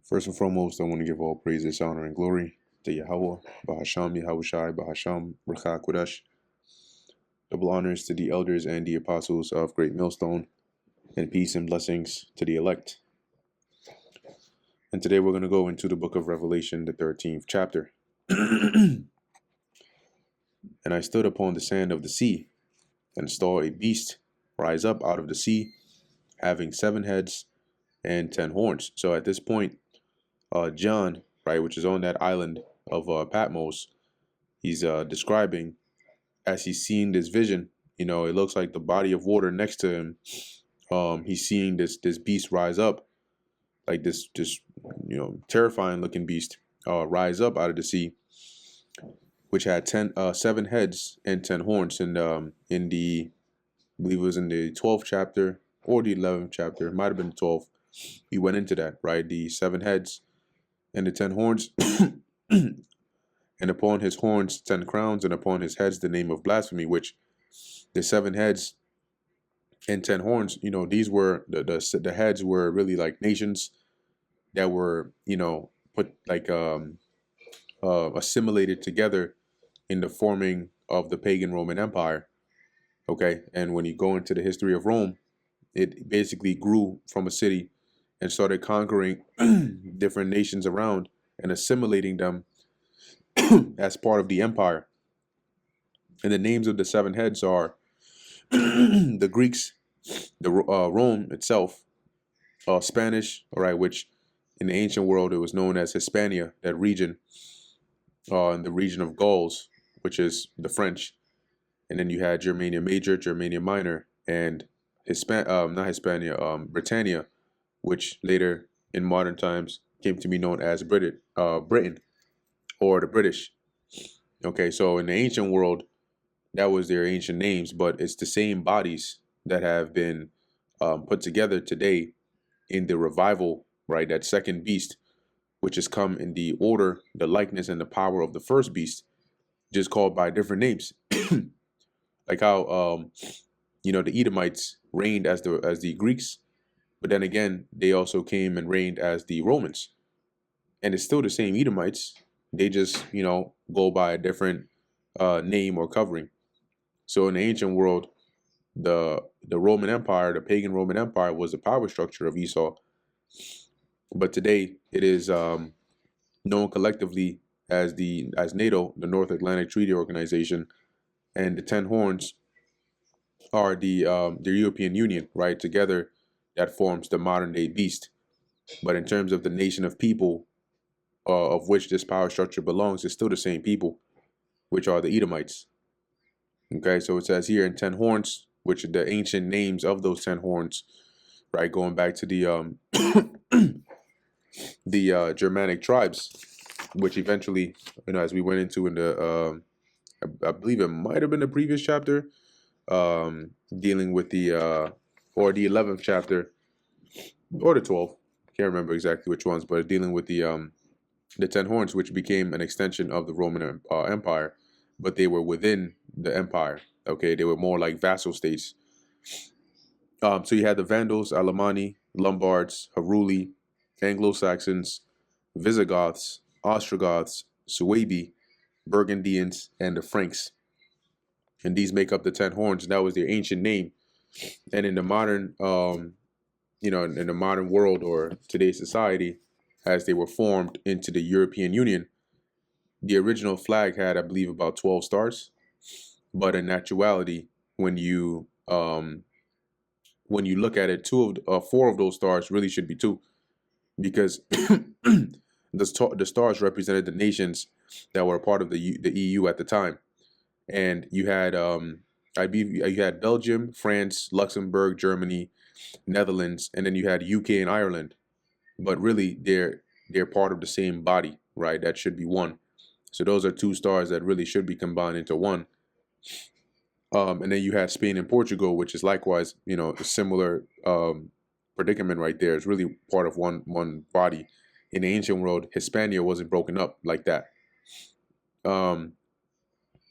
First and foremost, I want to give all praises, honor, and glory to Yahweh, Bahasham, Yahushai, Bahasham, Bracha Kodesh. Double honors to the elders and the apostles of Great Millstone, and peace and blessings to the elect. And today we're going to go into the book of Revelation, the 13th chapter. And I stood upon the sand of the sea, and saw a beast rise up out of the sea, having 7 heads and 10 horns. So at this point, John, right, which is on that island of Patmos, he's describing as he's seeing this vision. It looks like the body of water next to him. He's seeing this beast rise up, like this terrifying looking beast rise up out of the sea, which had 7 heads and 10 horns. And in the, I believe it was in the 12th chapter or the 11th chapter, it might have been the 12th, he went into that, right? The 7 heads and the 10 horns. And upon his horns 10 crowns, and upon his heads the name of blasphemy. Which the 7 heads and 10 horns, these were the heads were really like nations that were put like assimilated together in the forming of the pagan Roman Empire. Okay, and when you go into the history of Rome, it basically grew from a city and started conquering different nations around and assimilating them as part of the empire. And the names of the 7 heads are the Greeks, the Rome itself, Spanish, all right, which in the ancient world it was known as Hispania, that region, in the region of Gauls, which is the French. And then you had Germania Major, Germania Minor, and not Hispania, Britannia, which later in modern times came to be known as Britain, or the British. Okay, so in the ancient world, that was their ancient names, but it's the same bodies that have been put together today in the revival, right? That second beast, which has come in the order, the likeness, and the power of the first beast, just called by different names. Like how the Edomites reigned as the Greeks, but then again they also came and reigned as the Romans, and it's still the same Edomites. They just go by a different name or covering. So in the ancient world, the Roman Empire, the pagan Roman Empire, was the power structure of Esau. But today it is known collectively as NATO, the North Atlantic Treaty Organization, and the 10 horns are the European Union, right? Together, that forms the modern day beast. But in terms of the nation of people of which this power structure belongs, it's still the same people, which are the Edomites. Okay, so it says here in 10 horns, which are the ancient names of those 10 horns, right? Going back to the the Germanic tribes, which eventually, as we went into in the, I believe it might have been the previous chapter, dealing with the, or the 11th chapter, or the 12th, can't remember exactly which ones, but dealing with the 10 horns, which became an extension of the Roman Empire, but they were within the empire. Okay, they were more like vassal states. So you had the Vandals, Alemanni, Lombards, Heruli, Anglo-Saxons, Visigoths, Ostrogoths, Suebi, Burgundians, and the Franks. And these make up the 10 horns, and that was their ancient name. And in the modern, in the modern world or today's society, as they were formed into the European Union, the original flag had, I believe, about 12 stars. But in actuality, when you look at it, 4 of those stars really should be 2, because the stars represented the nations that were a part of the EU at the time. And you had you had Belgium, France, Luxembourg, Germany, Netherlands, and then you had UK and Ireland. But really, they're part of the same body, right? That should be 1. So those are 2 stars that really should be combined into 1. And then you had Spain and Portugal, which is likewise, a similar predicament right there. It's really part of one body. In the ancient world, Hispania wasn't broken up like that. And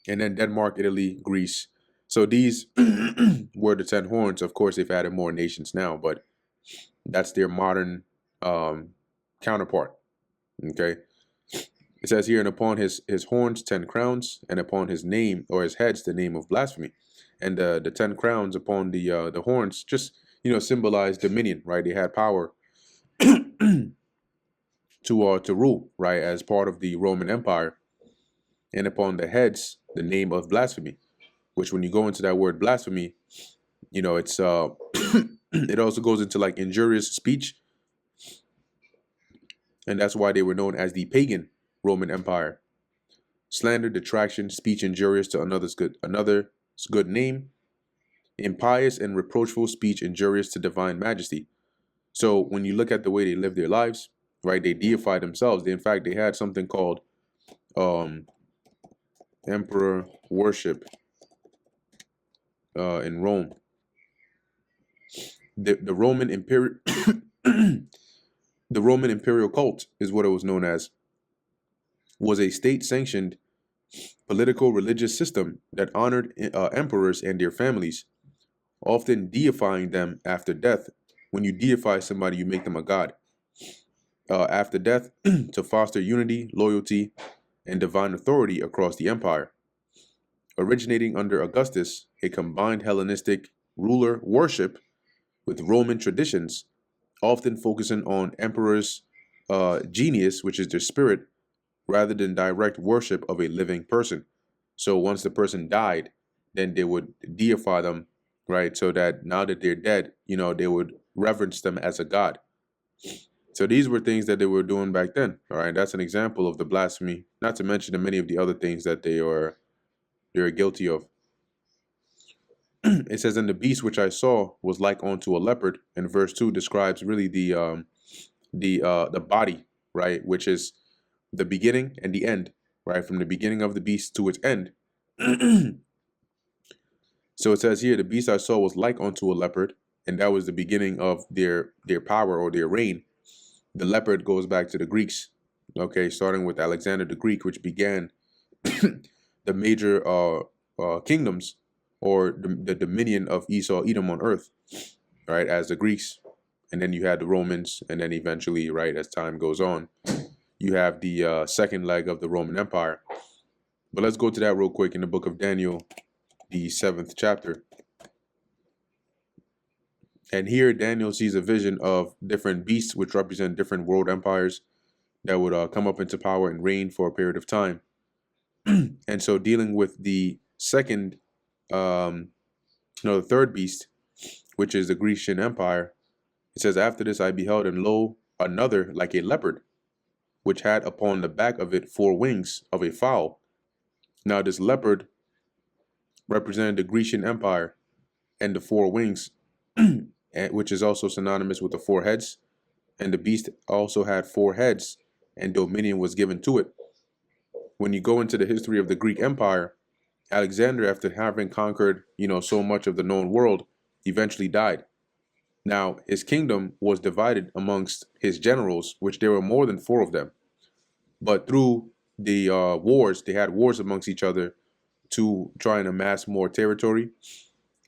then Denmark, Italy, Greece. So these were the 10 horns. Of course, they've added more nations now, but that's their modern counterpart. Okay. It says here, and upon his horns 10 crowns, and upon his name or his heads the name of blasphemy. And the 10 crowns upon the horns just symbolize dominion, right? They had power to rule, right, as part of the Roman Empire. And upon the heads the name of blasphemy, which when you go into that word blasphemy, it's it also goes into like injurious speech, and that's why they were known as the pagan Roman Empire. Slander, detraction, speech injurious to another's good name, impious and reproachful speech injurious to divine majesty. So when you look at the way they lived their lives, right, they deified themselves. In fact, they had something called emperor worship in Rome. The Roman imperial the Roman imperial cult is what it was known as. Was a state-sanctioned political religious system that honored emperors and their families, often deifying them after death. When you deify somebody, you make them a god. After death, to foster unity, loyalty, and divine authority across the empire. Originating under Augustus, a combined Hellenistic ruler worship with Roman traditions, often focusing on emperor's genius, which is their spirit, rather than direct worship of a living person. So once the person died, then they would deify them, right? So that now that they're dead, they would reverence them as a god. So these were things that they were doing back then. All right, that's an example of the blasphemy. Not to mention the many of the other things that they're guilty of. It says, "And the beast which I saw was like unto a leopard," and verse 2 describes really the body, right, which is the beginning and the end, right, from the beginning of the beast to its end. So it says here, the beast I saw was like unto a leopard, and that was the beginning of their power or their reign. The leopard goes back to the Greeks, okay, starting with Alexander the Greek, which began the major kingdoms or the dominion of Esau, Edom on earth, right, as the Greeks. And then you had the Romans, and then eventually, right, as time goes on, you have the second leg of the Roman Empire. But let's go to that real quick in the book of Daniel, the 7th chapter. And here Daniel sees a vision of different beasts which represent different world empires that would come up into power and reign for a period of time. And so dealing with the second, the third beast, which is the Grecian Empire, it says, "After this I beheld, and lo, another like a leopard, which had upon the back of it 4 wings of a fowl." Now this leopard represented the Grecian Empire and the 4 wings, which is also synonymous with the 4 heads. And the beast also had 4 heads, and dominion was given to it. When you go into the history of the Greek Empire, Alexander, after having conquered, so much of the known world, eventually died. Now, his kingdom was divided amongst his generals, which there were more than 4 of them. But through the wars, they had wars amongst each other to try and amass more territory.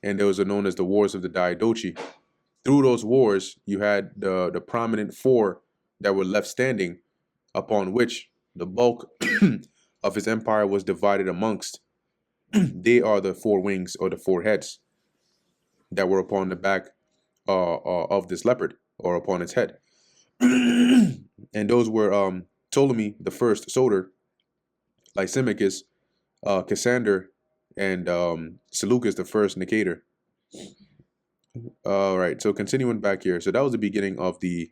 And those are known as the Wars of the Diadochi. Through those wars, you had the prominent 4 that were left standing, upon which the bulk of his empire was divided amongst. They are the 4 wings or the 4 heads that were upon the back of this leopard, or upon its head. And those were Ptolemy the first Soter, Lysimachus, Cassander, and Seleucus the first Nicator. All right, so continuing back here, so that was the beginning of the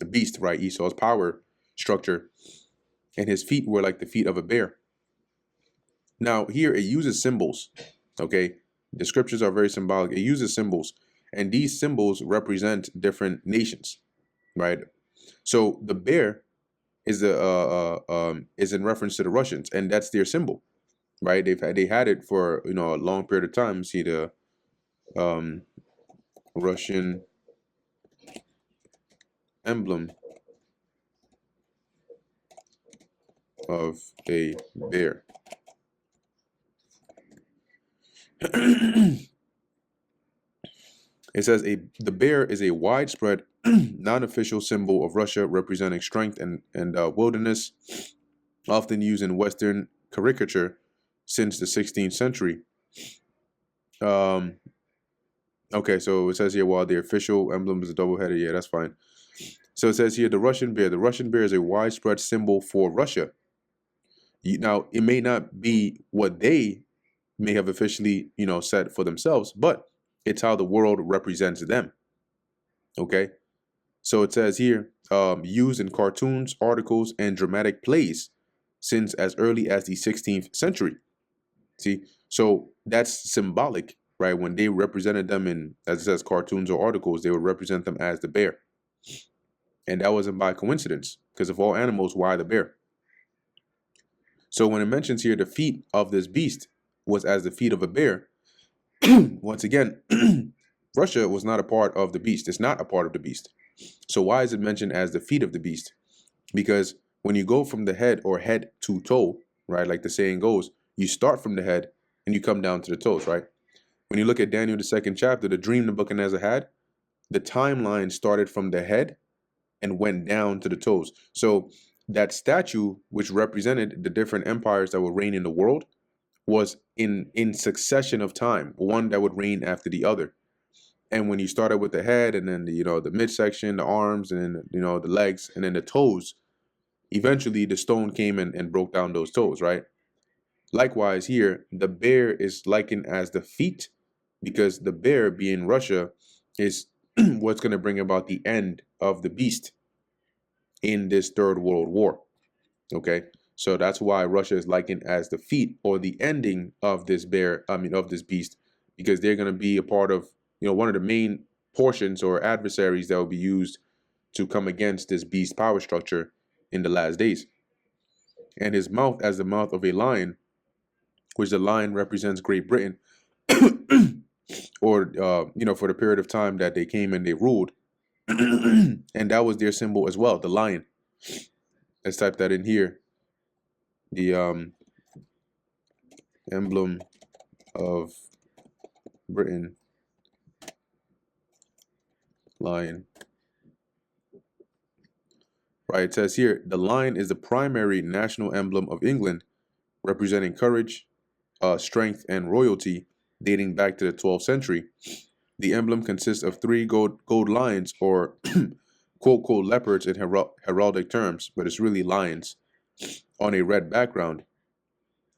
beast, right? Esau's power structure, and his feet were like the feet of a bear. Now here it uses symbols. Okay, the scriptures are very symbolic. It uses symbols, and these symbols represent different nations, right? So the bear is in reference to the Russians, and that's their symbol, right? They had it for a long period of time. See the Russian emblem of a bear. It says the bear is a widespread non-official symbol of Russia, representing strength and wilderness, often used in Western caricature since the 16th century. Um, okay, so it says here, while the official emblem is a double-headed, yeah, that's fine. So it says here, the Russian bear. The Russian bear is a widespread symbol for Russia. Now, it may not be what they may have officially, said for themselves, but it's how the world represents them. Okay, so it says here, used in cartoons, articles, and dramatic plays since as early as the 16th century. See, so that's symbolic, right? When they represented them in, as it says, cartoons or articles, they would represent them as the bear. And that wasn't by coincidence, because of all animals, why the bear? So when it mentions here the feet of this beast was as the feet of a bear, once again, Russia was not a part of the beast. It's not a part of the beast. So why is it mentioned as the feet of the beast? Because when you go from the head or head to toe, right, like the saying goes, you start from the head and you come down to the toes, right? When you look at Daniel, the 2nd chapter, the dream Nebuchadnezzar had, the timeline started from the head and went down to the toes. So that statue, which represented the different empires that would reign in the world, was in succession of time, one that would reign after the other. And when you started with the head and then the midsection, the arms, and then the legs, and then the toes, eventually the stone came and broke down those toes, right? Likewise here, the bear is likened as the feet, because the bear, being Russia, is what's going to bring about the end of the beast in this Third World War. Okay, so that's why Russia is likened as the feet, or the ending of this bear, of this beast, because they're going to be a part of, one of the main portions or adversaries that will be used to come against this beast power structure in the last days. And his mouth as the mouth of a lion, which the lion represents Great Britain, or for the period of time that they came and they ruled, and that was their symbol as well, the lion. Let's type that in here. The emblem of Britain, lion. Right, it says here, the lion is the primary national emblem of England, representing courage, strength, and royalty, dating back to the 12th century. The emblem consists of 3 gold lions, or quote, quote, leopards in heraldic terms, but it's really lions, on a red background.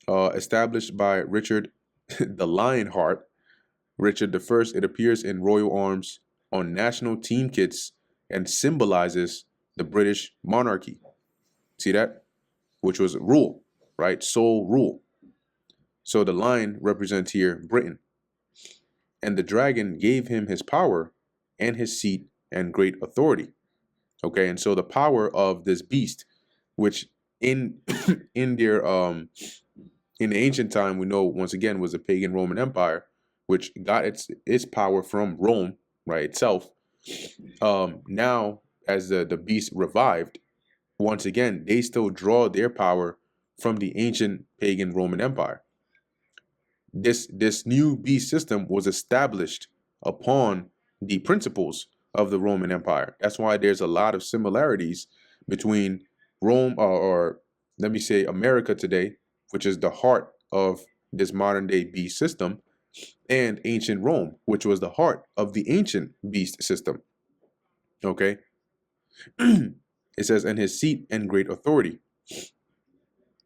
Established by Richard the Lionheart, Richard I, it appears in royal arms on national team kits and symbolizes the British monarchy. See that? Which was rule, right? Sole rule. So the lion represents here Britain. And the dragon gave him his power and his seat and great authority. Okay, and so the power of this beast, which in in their in the ancient time, we know once again was a pagan Roman Empire, which got its power from Rome, right, itself. Now, as the beast revived, once again, they still draw their power from the ancient pagan Roman Empire. This new beast system was established upon the principles of the Roman Empire. That's why there's a lot of similarities between Rome, or let me say America today, which is the heart of this modern day beast system, and ancient Rome, which was the heart of the ancient beast system. Okay. It says, and his seat and great authority.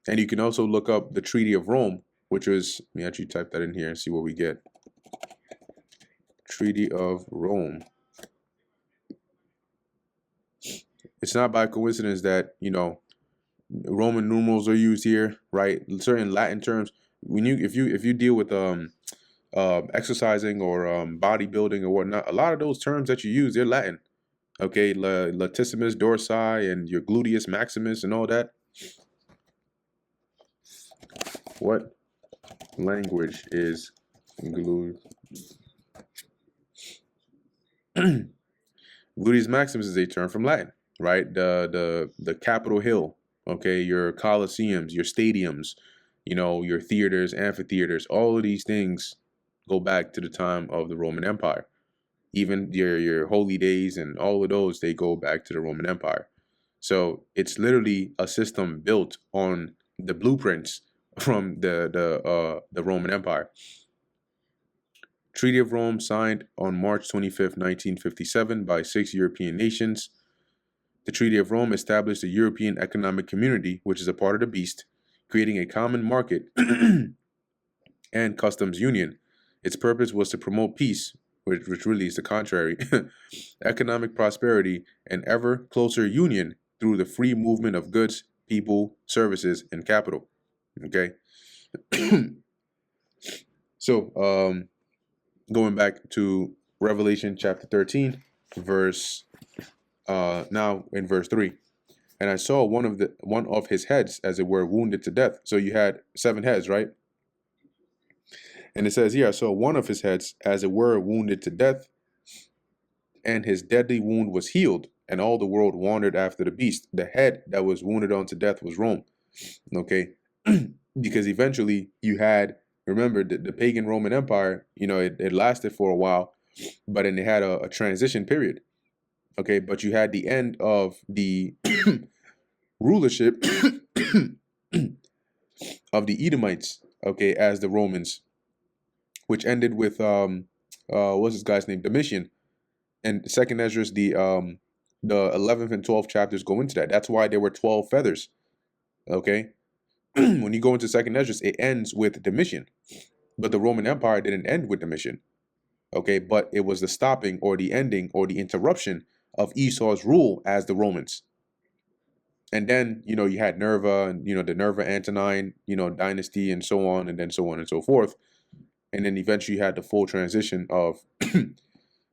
And you can also look up the Treaty of Rome, which was, let me actually type that in here and see what we get. Treaty of Rome. It's not by coincidence that, Roman numerals are used here, right? Certain Latin terms. If you deal with exercising or bodybuilding or whatnot, a lot of those terms that you use, they're Latin. Okay, latissimus dorsi and your gluteus maximus and all that. What language is gluteus maximus? Is a term from Latin, right? The Capitol Hill, okay, your coliseums, your stadiums, your theaters, amphitheaters, all of these things go back to the time of the Roman Empire. Even your holy days and all of those, they go back to the Roman Empire. So it's literally a system built on the blueprints from the Roman Empire. Treaty of Rome signed on March 25th, 1957 by 6 European nations. The Treaty of Rome established the European Economic Community, which is a part of the beast, creating a common market and customs union. Its purpose was to promote peace, which really is the contrary, economic prosperity, and ever closer union through the free movement of goods, people, services, and capital. Okay. So, going back to Revelation chapter 13, verse now in verse 3. And I saw one of his heads, as it were, wounded to death. So you had 7 heads, right? And it says here, I saw one of his heads, as it were, wounded to death, and his deadly wound was healed, and all the world wandered after the beast. The head that was wounded unto death was Rome. Okay? Because eventually you had, remember, the pagan Roman Empire, it lasted for a while, but then they had a transition period. Okay, but you had the end of the rulership of the Edomites, okay, as the Romans, which ended with what's this guy's name, Domitian. And Second Esdras, the 11th and 12th chapters go into that. That's why there were 12 feathers. Okay, when you go into Second Esdras, it ends with Domitian, but the Roman Empire didn't end with Domitian. Okay, but it was the stopping or the ending or the interruption of Esau's rule as the Romans. And then, you had Nerva and, the Nerva Antonine, dynasty and so on, and then so on and so forth. And then eventually you had the full transition of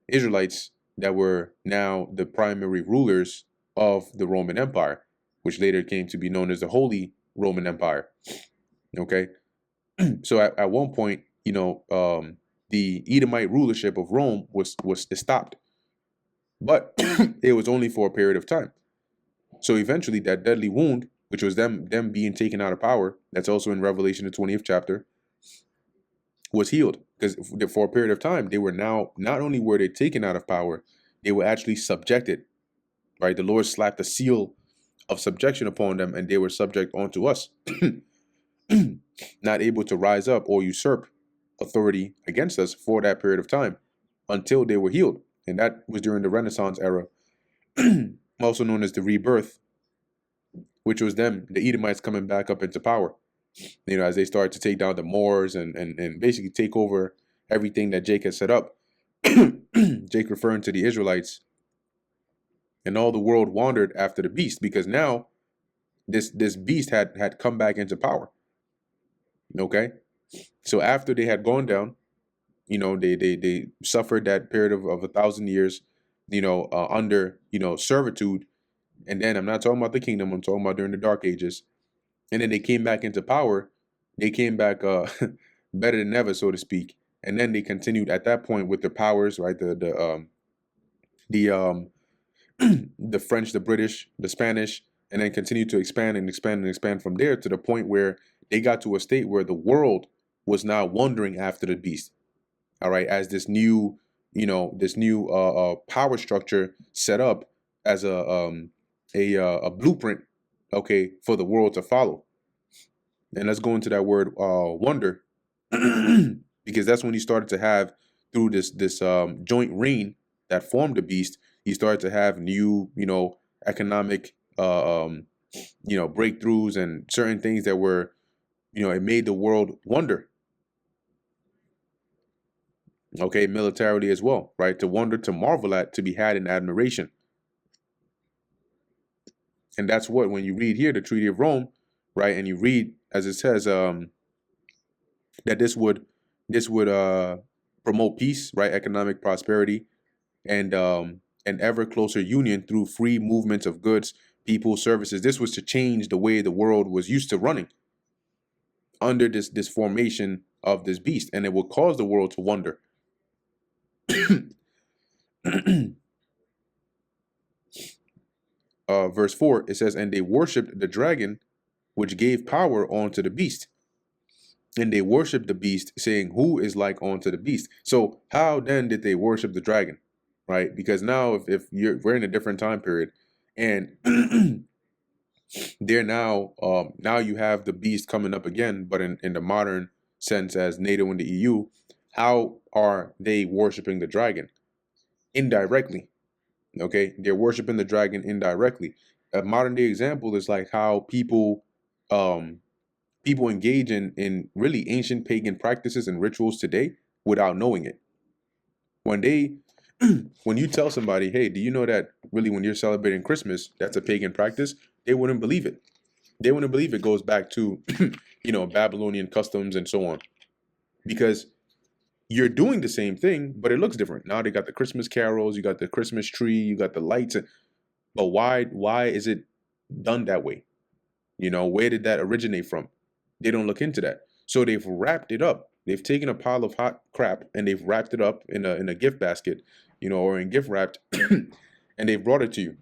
Israelites that were now the primary rulers of the Roman Empire, which later came to be known as the Holy Roman Empire. Okay. So at one point, the Edomite rulership of Rome was stopped, but it was only for a period of time. So eventually that deadly wound, which was them being taken out of power, that's also in Revelation, the 20th chapter, was healed. Because for a period of time, they were now, not only were they taken out of power, they were actually subjected, right? The Lord slapped a seal of subjection upon them, and they were subject unto us, not able to rise up or usurp authority against us for that period of time until they were healed. And that was during the Renaissance era, also known as the rebirth, which was them, the Edomites, coming back up into power, as they started to take down the Moors and basically take over everything that Jake had set up. Jake referring to the Israelites. And all the world wandered after the beast, because now this beast had come back into power. Okay, so after they had gone down, they suffered that period of 1,000 years, under servitude. And then I'm not talking about the kingdom, I'm talking about during the Dark Ages. And then they came back into power. They came back better than ever, so to speak. And then they continued at that point with their powers, right? The French, the British, the Spanish, and then continued to expand and expand and expand from there, to the point where they got to a state where the world was now wandering after the beast. All right, as this new, power structure set up as a blueprint, okay, for the world to follow. And let's go into that word wonder, because that's when you started to have, through this joint reign that formed the beast, you started to have new, economic breakthroughs and certain things that were, it made the world wonder. Okay, militarily as well, right? To wonder, to marvel at, to be had in admiration. And that's what, when you read here, the Treaty of Rome, right, and you read, as it says, that this would promote peace, right, economic prosperity, and an ever closer union through free movements of goods, people, services. This was to change the way the world was used to running under this formation of this beast, and it will cause the world to wonder. Verse 4, it says, and they worshipped the dragon, which gave power unto the beast. And they worshipped the beast, saying, who is like unto the beast? So how then did they worship the dragon? right? Because now if we're in a different time period, and they're now you have the beast coming up again, but in the modern sense as NATO and the EU, how are they worshiping the dragon? Indirectly. Okay, they're worshiping the dragon indirectly. A modern day example is like how um people engage in really ancient pagan practices and rituals today without knowing it. When they when you tell somebody, hey, do you know that really when you're celebrating Christmas, that's a pagan practice, they wouldn't believe it. They wouldn't believe it goes back to Babylonian customs and so on, because you're doing the same thing, but it looks different. Now they got the Christmas carols, you got the Christmas tree, you got the lights, but why is it done that way? Where did that originate from? They don't look into that. So they've wrapped it up. They've taken a pile of hot crap and they've wrapped it up in a gift basket, or in gift wrapped, and they've brought it to you.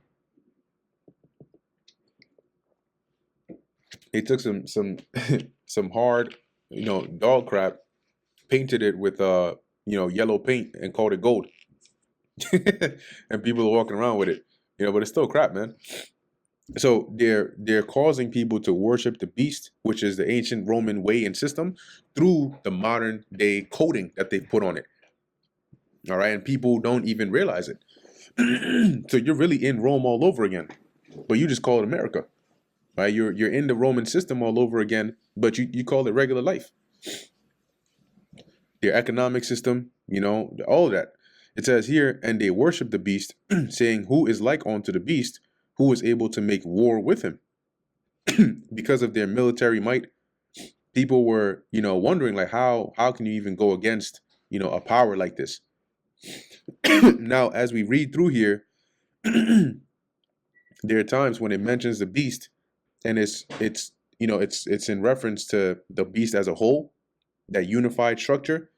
They took some some hard, dog crap, painted it with yellow paint and called it gold. And people are walking around with it, but it's still crap, man. So they're causing people to worship the beast, which is the ancient Roman way and system, through the modern day coding that they've put on it. All right, and people don't even realize it. So you're really in Rome all over again, but you just call it America, right? You're in the Roman system all over again, but you call it regular life. Their economic system, all of that. It says here, and they worship the beast, saying, "Who is like unto the beast? Who is able to make war with him?" Because of their military might, people were, wondering like how can you even go against, a power like this? Now, as we read through here, there are times when it mentions the beast, and it's in reference to the beast as a whole, that unified structure.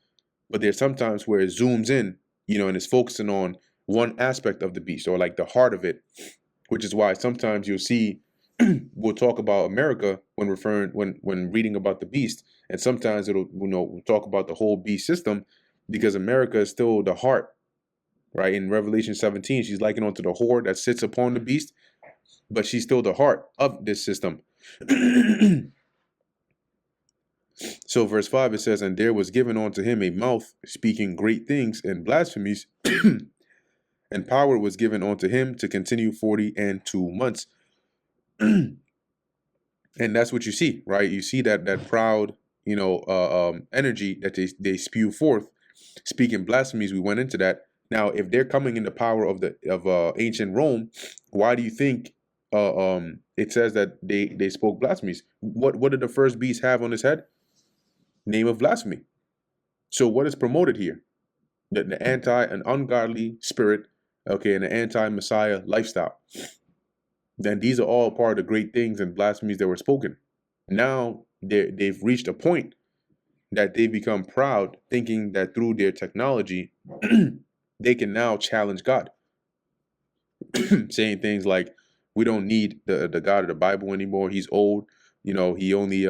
But there's sometimes where it zooms in, and it's focusing on one aspect of the beast or like the heart of it, which is why sometimes you'll see we'll talk about America when reading about the beast, and sometimes we'll talk about the whole beast system, because America is still the heart, right? In Revelation 17, she's likened unto the horde that sits upon the beast, but she's still the heart of this system. So verse 5, it says, and there was given unto him a mouth speaking great things and blasphemies, and power was given unto him to continue 42 months. And that's what you see, right? You see that proud, energy that they spew forth, speaking blasphemies. We went into that. Now, if they're coming in the power of ancient Rome, why do you think it says that they spoke blasphemies? What did the first beast have on his head? Name of blasphemy. So what is promoted here? An ungodly spirit, okay, and an anti-Messiah lifestyle. Then these are all part of the great things and blasphemies that were spoken. Now they've reached a point that they become proud, thinking that through their technology, they can now challenge God. Saying things like, we don't need the God of the Bible anymore. He's old. He only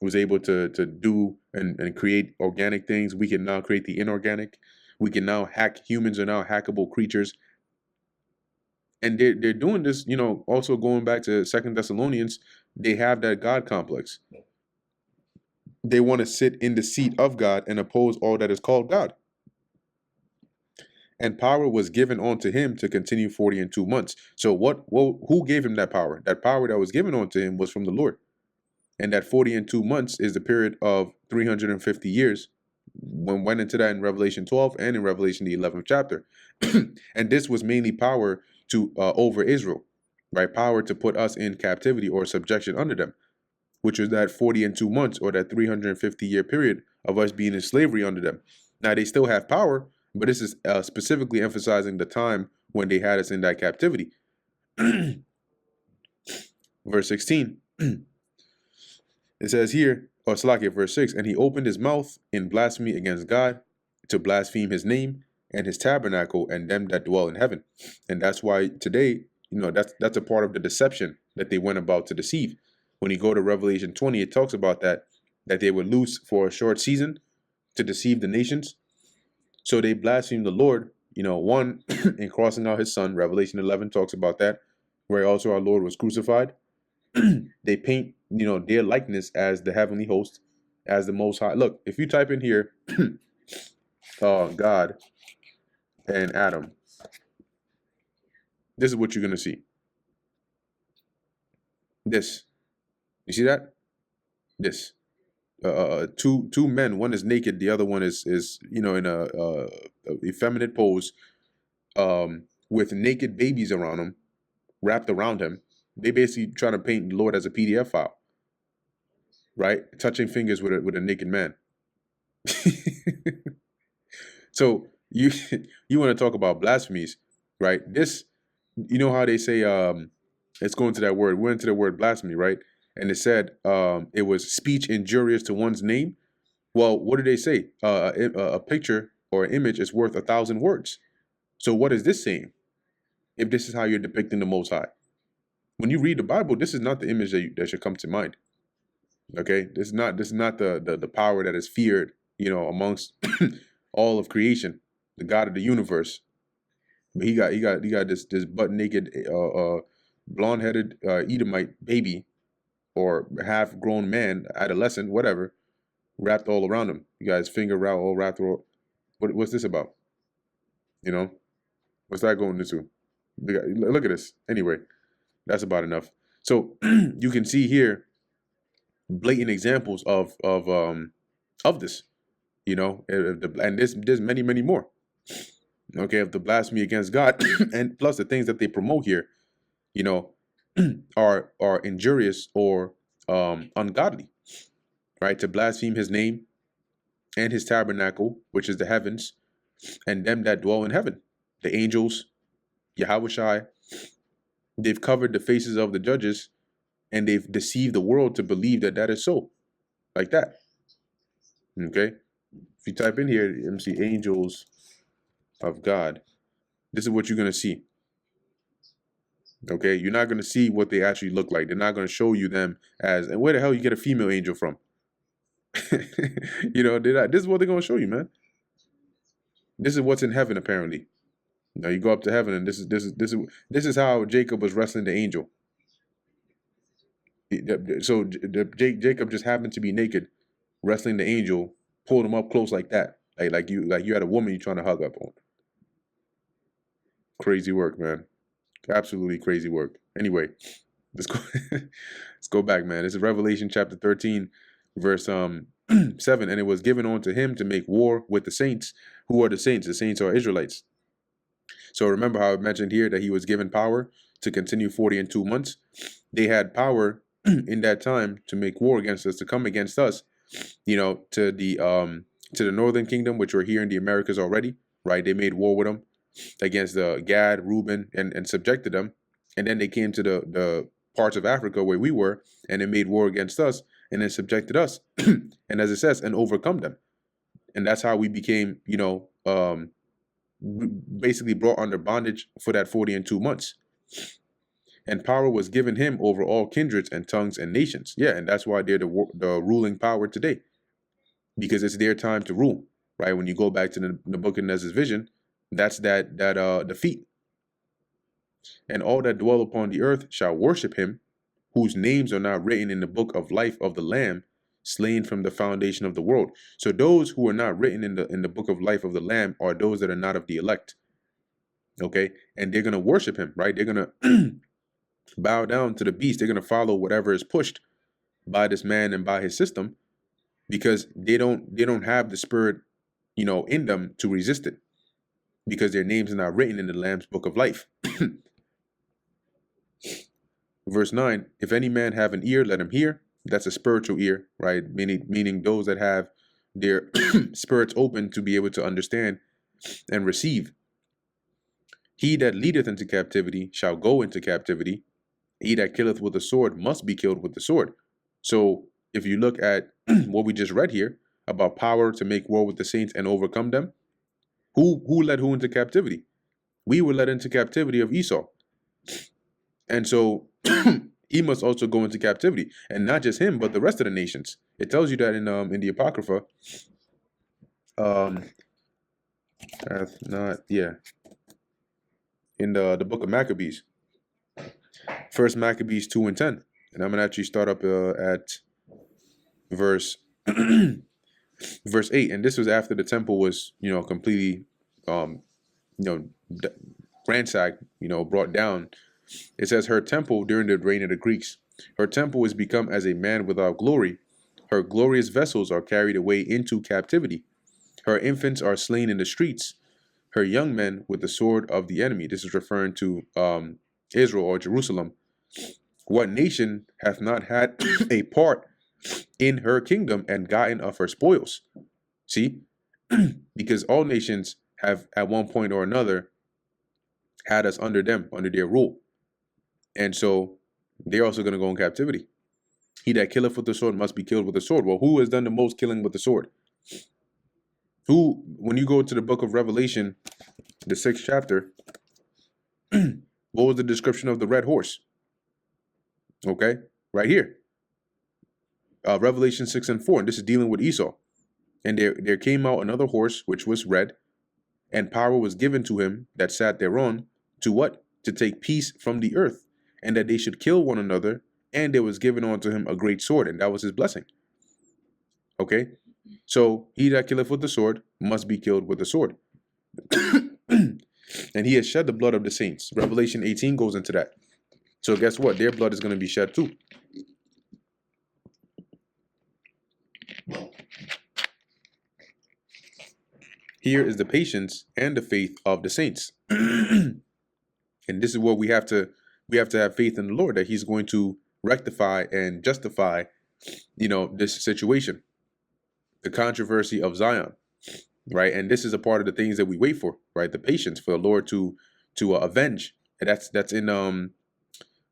was able to do and create organic things. We can now create the inorganic. We can now hack. Humans are now hackable creatures. And they're doing this, also going back to 2 Thessalonians, they have that God complex. They want to sit in the seat of God and oppose all that is called God. And power was given unto him to continue 42 months. So who gave him that power? That power that was given unto him was from the Lord. And that 42 months is the period of 350 years. When went into that in Revelation 12 and in Revelation the 11th chapter. And this was mainly power to over Israel, right? Power to put us in captivity or subjection under them, which was that 42 months or that 350-year period of us being in slavery under them. Now, they still have power, but this is specifically emphasizing the time when they had us in that captivity. Verse 16, it says here, or Salakia, verse 6, and he opened his mouth in blasphemy against God, to blaspheme his name and his tabernacle and them that dwell in heaven. And that's why today, that's a part of the deception that they went about to deceive. When you go to Revelation 20, it talks about that they were loose for a short season to deceive the nations. So they blasphemed the Lord, one in crossing out his son. Revelation 11 talks about that, where also our Lord was crucified. They paint, their likeness as the heavenly host, as the Most High. Look, if you type in here, God and Adam, this is what you're gonna see. This, you see that? This, two men. One is naked. The other one is in a effeminate pose, with naked babies around him, wrapped around him. They basically trying to paint the Lord as a PDF file, right? Touching fingers with a naked man. So you want to talk about blasphemies, right? This, how they say, let's go into that word. We went into the word blasphemy, right? And it said it was speech injurious to one's name. Well, what do they say? A picture or an image is worth 1,000 words. So what is this saying? If this is how you're depicting the Most High, when you read the Bible, this is not the image that should come to mind. Okay, this is not the power that is feared, amongst all of creation, the God of the universe. But he got this butt naked, blonde headed Edomite baby, or half grown man, adolescent, whatever, wrapped all around him. You guys finger all wrapped around. What's this about? What's that going into? Look at this. Anyway, that's about enough. So you can see here blatant examples of this, and there's many more. Okay, of the blasphemy against God, and plus the things that they promote here, are injurious or ungodly, right? To blaspheme His name and His tabernacle, which is the heavens, and them that dwell in heaven, the angels, Yahushai. They've covered the faces of the judges, and they've deceived the world to believe that is so, like that. Okay, if you type in here, MC angels of God, this is what you're gonna see. Okay, you're not gonna see what they actually look like. They're not gonna show you them as, and where the hell you get a female angel from? This is what they're gonna show you, man. This is what's in heaven, apparently. Now you go up to heaven, and this is how Jacob was wrestling the angel. So Jacob just happened to be naked, wrestling the angel, pulled him up close like that, like you had a woman you're trying to hug up on. Crazy work, man. Absolutely crazy work. Anyway, let's go back, man. This is Revelation chapter 13, verse 7. And it was given unto him to make war with the saints. Who are the saints? The saints are Israelites. So remember how I mentioned here that he was given power to continue 40 and 2 months. They had power in that time to make war against us, to come against us, to the northern kingdom, which were here in the Americas already, right? They made war with them against the Gad, Reuben, and subjected them. And then they came to the parts of Africa where we were, and they made war against us, and then subjected us. And as it says, and overcome them. And that's how we became, basically brought under bondage for that 40 and 2 months. And power was given him over all kindreds and tongues and nations. Yeah, and that's why they're the ruling power today, because it's their time to rule, right? When you go back to the Nebuchadnezzar's vision, that's that defeat. And all that dwell upon the earth shall worship him, whose names are not written in the book of life of the Lamb, slain from the foundation of the world. So those who are not written in the book of life of the Lamb are those that are not of the elect. Okay, and they're gonna worship him, right? They're gonna bow down to the beast. They're gonna follow whatever is pushed by this man and by his system, because they don't have the spirit, in them to resist it, because their names are not written in the Lamb's book of life. Verse 9, if any man have an ear, let him hear. That's a spiritual ear, right? Meaning those that have their spirits open to be able to understand and receive. He that leadeth into captivity shall go into captivity. He that killeth with the sword must be killed with the sword. So if you look at what we just read here about power to make war with the saints and overcome them, who led who into captivity? We were led into captivity of Esau. And so he must also go into captivity, and not just him, but the rest of the nations. It tells you that in the Apocrypha. Hath not, yeah. In the book of Maccabees. First Maccabees 2 and 10. And I'm gonna actually start up at verse verse 8. And this was after the temple was, completely um, you know, d- ransacked, brought down. It says, her temple during the reign of the Greeks. Her temple is become as a man without glory. Her glorious vessels are carried away into captivity. Her infants are slain in the streets. Her young men with the sword of the enemy. This is referring to Israel or Jerusalem. What nation hath not had a part in her kingdom and gotten of her spoils? See, because all nations have at one point or another had us under them, under their rule. And so they're also going to go in captivity. He that killeth with the sword must be killed with the sword. Well, who has done the most killing with the sword? Who, when you go to the book of Revelation, the 6th chapter, what was the description of the red horse? Okay, right here. Revelation 6 and 4, and this is dealing with Esau. And there came out another horse, which was red, and power was given to him that sat thereon, to what? To take peace from the earth, and that they should kill one another, and there was given unto him a great sword, and that was his blessing. Okay? So he that killeth with the sword must be killed with the sword. And he has shed the blood of the saints. Revelation 18 goes into that. So guess what? Their blood is going to be shed too. Here is the patience and the faith of the saints. And this is what we have to have faith in the Lord, that he's going to rectify and justify, this situation, the controversy of Zion, right? And this is a part of the things that we wait for, right? The patience for the Lord to avenge. And that's in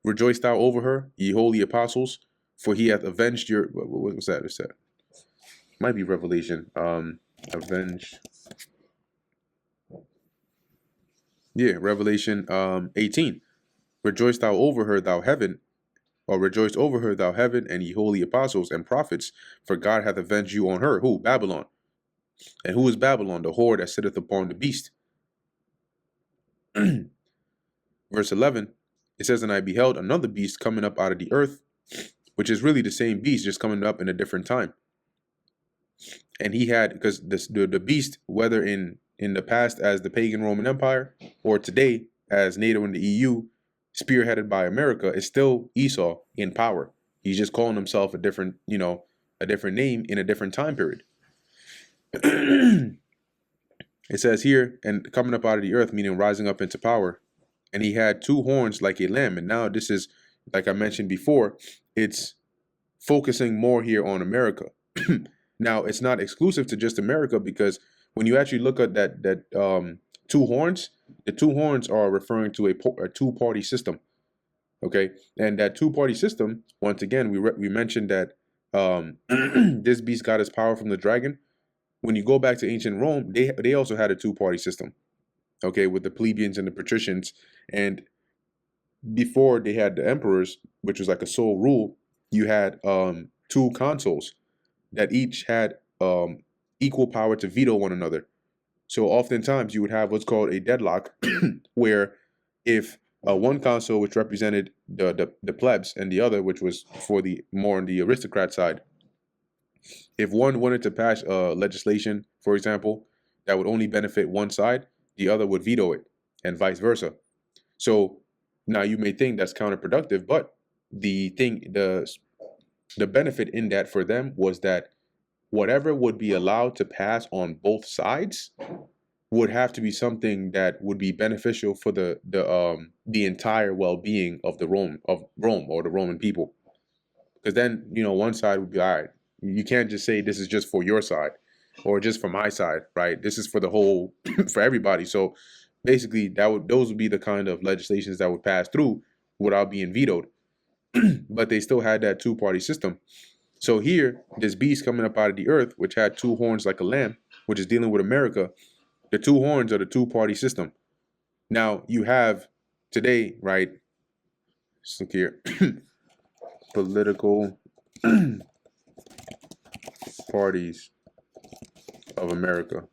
rejoice thou over her, ye holy apostles, for he hath avenged your, what was that? Is that might be Revelation. Avenge. Yeah, Revelation 18. Rejoice thou over her, thou heaven, or rejoice over her, thou heaven, and ye holy apostles and prophets, for God hath avenged you on her. Who? Babylon. And who is Babylon? The whore that sitteth upon the beast. Verse 11, it says, and I beheld another beast coming up out of the earth, which is really the same beast, just coming up in a different time. And he had, because the beast, whether in the past as the pagan Roman Empire, or today as NATO and the EU, spearheaded by America, is still Esau in power. He's just calling himself a different name in a different time period. It says here, and coming up out of the earth, meaning rising up into power. And he had two horns like a lamb. And now this is, like I mentioned before, it's focusing more here on America. Now, it's not exclusive to just America, because when you actually look at that two horns, the two horns are referring to a two-party system. Okay, and that two-party system, once again, we mentioned that this beast got his power from the dragon. When you go back to ancient Rome, they also had a two-party system. Okay, with the plebeians and the patricians, and before they had the emperors, which was like a sole rule, you had two consuls that each had equal power to veto one another. So oftentimes you would have what's called a deadlock, where if one consul, which represented the plebs, and the other, which was for the more on the aristocrat side, if one wanted to pass legislation, for example, that would only benefit one side, the other would veto it, and vice versa. So now you may think that's counterproductive, but the benefit in that for them was that whatever would be allowed to pass on both sides would have to be something that would be beneficial for the entire well-being of Rome or the Roman people. Because then, one side would be, all right, you can't just say this is just for your side or just for my side, right? This is for the whole, for everybody. So basically those would be the kind of legislations that would pass through without being vetoed. But they still had that two-party system. So here, this beast coming up out of the earth, which had two horns like a lamb, which is dealing with America, the two horns are the two-party system. Now, you have today, right, let's look here, political parties of America.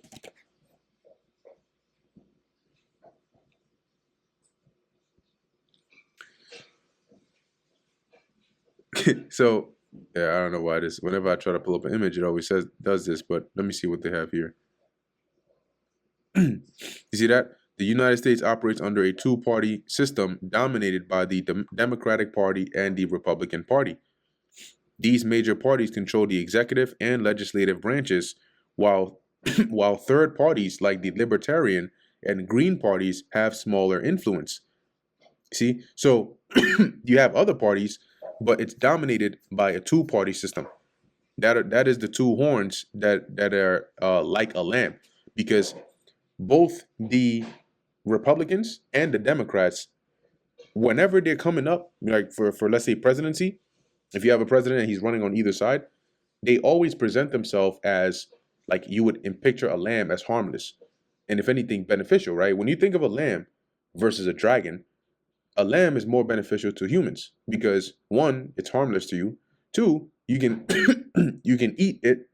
So yeah, I don't know why this. Whenever I try to pull up an image, it always says does this. But let me see what they have here. You see that? The United States operates under a two-party system dominated by the Democratic Party and the Republican Party. These major parties control the executive and legislative branches, while while third parties like the Libertarian and Green parties have smaller influence. See, so you have other parties, but it's dominated by a two-party system. That is the two horns that are like a lamb, because both the Republicans and the Democrats, whenever they're coming up, like for let's say presidency, if you have a president and he's running on either side, they always present themselves as, like, you would picture a lamb as harmless, and if anything beneficial, right? When you think of a lamb versus a lamb is more beneficial to humans because one, it's harmless to you. Two, you can you can eat it,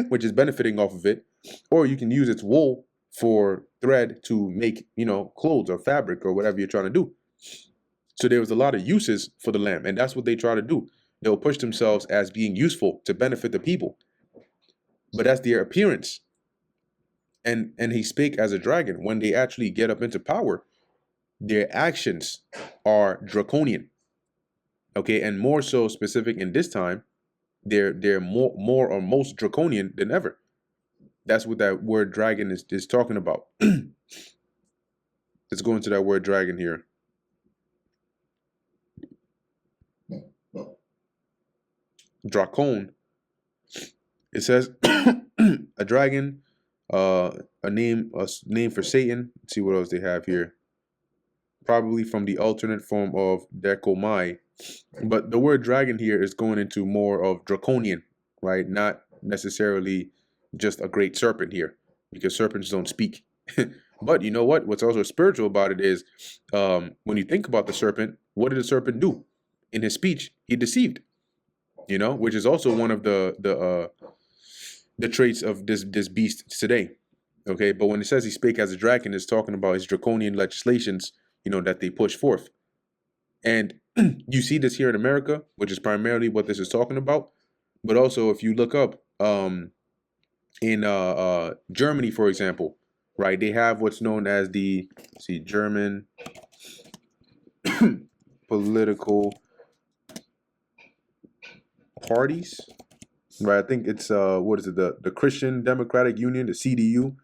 which is benefiting off of it, or you can use its wool for thread to make, clothes or fabric or whatever you're trying to do. So there was a lot of uses for the lamb, and that's what they try to do. They'll push themselves as being useful to benefit the people, but that's their appearance. And he spake as a dragon. When they actually get up into power, their actions are draconian. Okay, and more so specific in this time, they're more or most draconian than ever. That's what that word dragon is talking about. Let's go into that word dragon here. Dracon. It says a dragon, a name for Satan. Let's see what else they have here. Probably from the alternate form of Dekomai. But the word dragon here is going into more of draconian, right? Not necessarily just a great serpent here, because serpents don't speak. But you know what? What's also spiritual about it is, when you think about the serpent, what did the serpent do? In his speech, he deceived. Which is also one of the traits of this beast today. Okay, but when it says he spake as a dragon, it's talking about his draconian legislations, that they push forth. And you see this here in America, which is primarily what this is talking about. But also, if you look up in Germany, for example, right, they have what's known as the German political parties, right? I think it's what is it, the Christian Democratic Union, the CDU,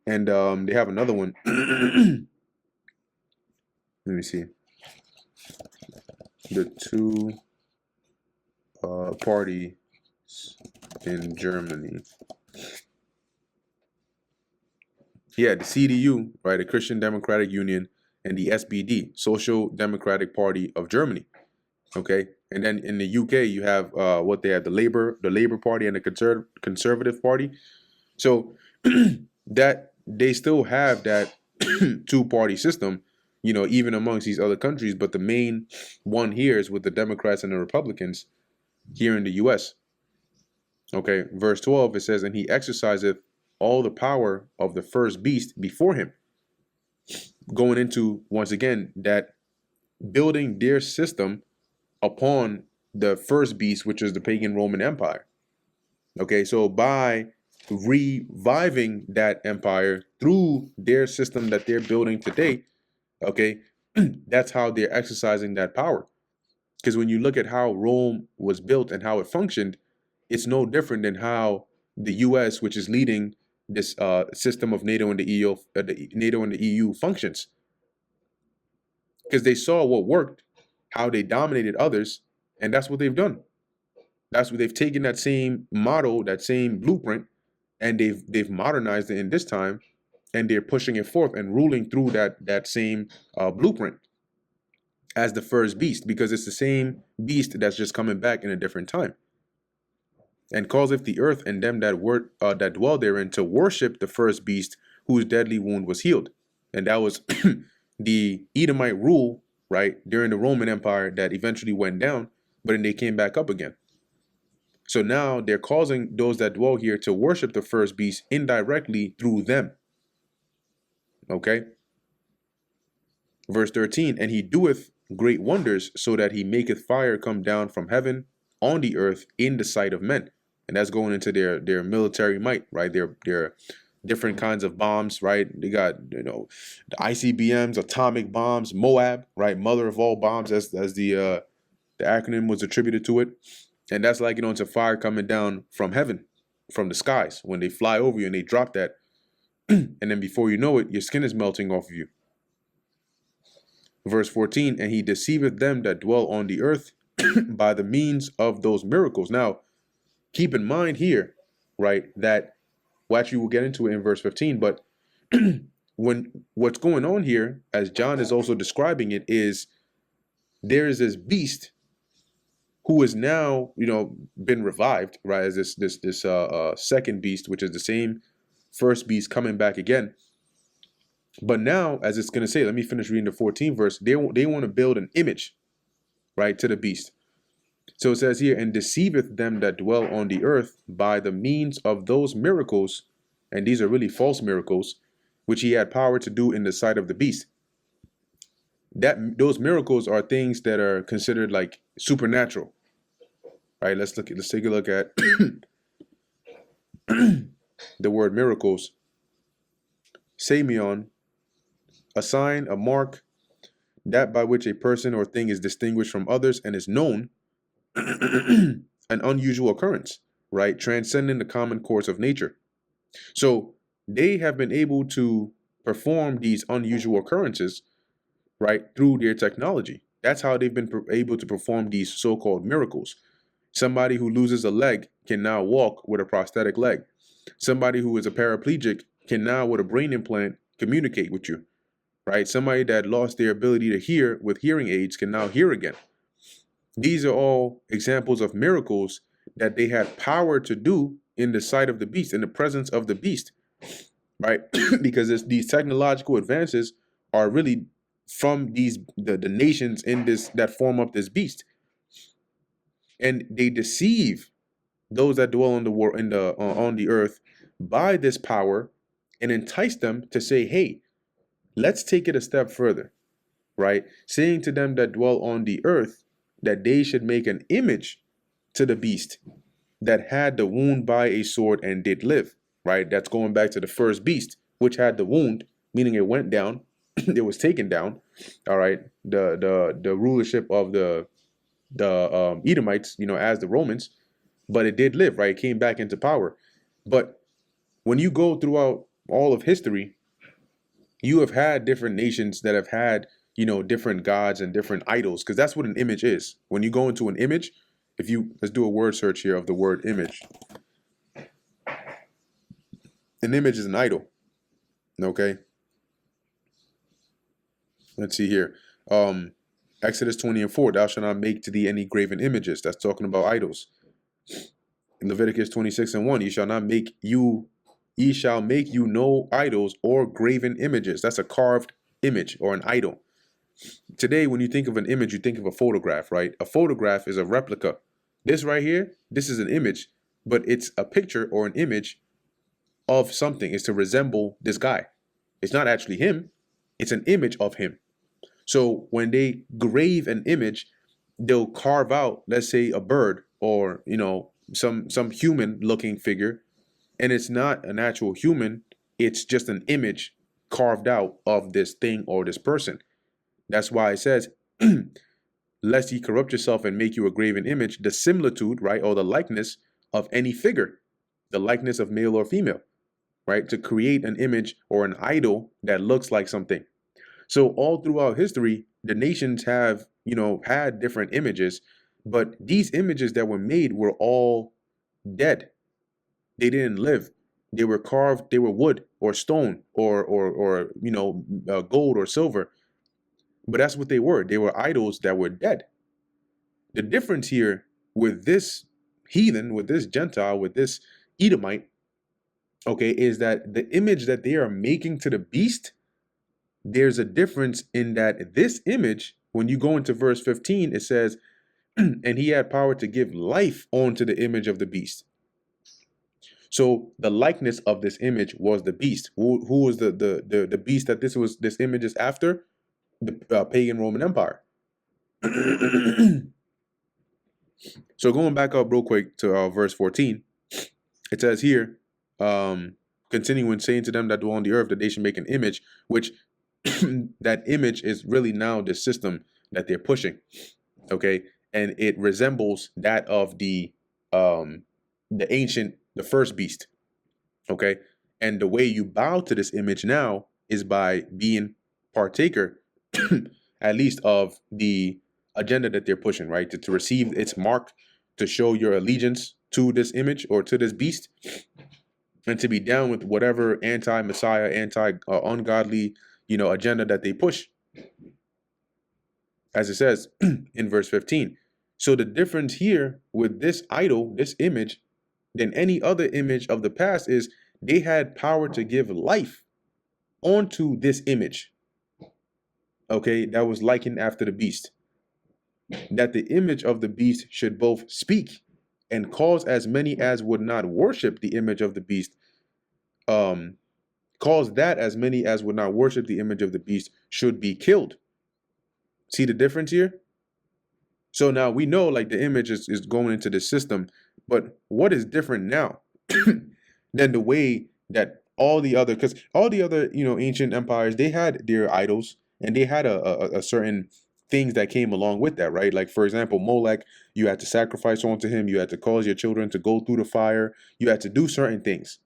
and they have another one. Let me see. The two parties in Germany. Yeah, the CDU, right, the Christian Democratic Union, and the SPD, Social Democratic Party of Germany. Okay, and then in the UK you have what they have, the Labour Party and the Conservative Party. So that they still have that two-party system, even amongst these other countries. But the main one here is with the Democrats and the Republicans here in the US. Okay, verse 12, it says, and he exerciseth all the power of the first beast before him. Going into, once again, that building their system upon the first beast, which is the pagan Roman Empire. Okay, so by reviving that empire through their system that they're building today, okay, that's how they're exercising that power. Because when you look at how Rome was built and how it functioned, it's no different than how the U.S., which is leading this system of NATO and the EU, functions. Because they saw what worked, how they dominated others, and that's what they've done. That's what they've taken, that same model, that same blueprint, and they've modernized it in this time, and they're pushing it forth and ruling through that same blueprint as the first beast, because it's the same beast that's just coming back in a different time. And causeth the earth and them that dwell therein to worship the first beast, whose deadly wound was healed. And that was the Edomite rule, right, during the Roman Empire that eventually went down, but then they came back up again. So now they're causing those that dwell here to worship the first beast indirectly through them. Okay. Verse 13, and he doeth great wonders, so that he maketh fire come down from heaven on the earth in the sight of men. And that's going into their military might, right? Their different kinds of bombs, right? They got, the ICBMs, atomic bombs, Moab, right? Mother of all bombs, as the acronym was attributed to it. And that's like, it's a fire coming down from heaven, from the skies, when they fly over you and they drop that. And then before you know it, your skin is melting off of you. Verse 14, and he deceiveth them that dwell on the earth by the means of those miracles. Now, keep in mind here, right, that, well, actually, we'll get into it in verse 15, but what's going on here, as John is also describing it, is there is this beast who is now, been revived, right, as this second beast, which is the same first beast coming back again. But now, as it's going to say, let me finish reading the 14th verse. They want to build an image, right, to the beast. So it says here, and deceiveth them that dwell on the earth by the means of those miracles, and these are really false miracles, which he had power to do in the sight of the beast. Those miracles are things that are considered like supernatural. Right? Let's take a look at the word miracles. Samion, a sign, a mark, that by which a person or thing is distinguished from others and is known, an unusual occurrence, right? Transcending the common course of nature. So they have been able to perform these unusual occurrences, right, through their technology. That's how they've been able to perform these so-called miracles. Somebody who loses a leg can now walk with a prosthetic leg. Somebody who is a paraplegic can now, with a brain implant, communicate with you, right? Somebody that lost their ability to hear with hearing aids can now hear again. These are all examples of miracles that they had power to do in the sight of the beast, in the presence of the beast, right? Because these technological advances are really from the nations in that form up this beast, and they deceive those that dwell on the earth by this power, and entice them to say, hey, let's take it a step further, right? Saying to them that dwell on the earth that they should make an image to the beast that had the wound by a sword and did live, right? That's going back to the first beast, which had the wound, meaning it went down, it was taken down, all right? The rulership of the Edomites, as the Romans, but it did live, right? It came back into power. But when you go throughout all of history, you have had different nations that have had, different gods and different idols, because that's what an image is. When you go into an image, let's do a word search here of the word image. An image is an idol. Okay. Let's see here. Exodus 20:4, thou shalt not make to thee any graven images. That's talking about idols. In Leviticus 26:1, ye shall make you no idols or graven images. That's a carved image or an idol. Today, when you think of an image, you think of a photograph, right? A photograph is a replica. This right here, this is an image, but it's a picture or an image of something. It's to resemble this guy. It's not actually him. It's an image of him. So when they grave an image, they'll carve out, let's say, a bird or, some human looking figure, and it's not an actual human. It's just an image carved out of this thing or this person. That's why it says, lest ye corrupt yourself and make you a graven image, the similitude, right, or the likeness of any figure, the likeness of male or female, right, to create an image or an idol that looks like something. So all throughout history, the nations have, had different images, but these images that were made were all dead. They didn't live. They were carved. They were wood or stone or gold or silver. But that's what they were. They were idols that were dead. The difference here with this heathen, with this Gentile, with this Edomite, okay, is that the image that they are making to the beast, there's a difference in that this image, when you go into verse 15, it says, and he had power to give life onto the image of the beast. So the likeness of this image was the beast. Who was the beast that this image is after? The pagan Roman Empire. So going back up real quick to verse 14, it says here, continuing saying to them that dwell on the earth that they should make an image, which that image is really now the system that they're pushing. Okay, and it resembles that of the first beast. Okay, and the way you bow to this image now is by being partaker, at least of the agenda that they're pushing, right? To receive its mark, to show your allegiance to this image or to this beast, and to be down with whatever anti-Messiah, ungodly, agenda that they push, as it says in verse 15. So the difference here with this idol, this image, than any other image of the past is they had power to give life onto this image. Okay, that was likened after the beast. That the image of the beast should both speak and cause as many as would not worship the image of the beast, cause that as many as would not worship the image of the beast should be killed. See the difference here? So now we know like the image is going into the system, but what is different now than the way that because all the other, ancient empires, they had their idols and they had a certain things that came along with that, right? Like, for example, Molech, you had to sacrifice onto him. You had to cause your children to go through the fire. You had to do certain things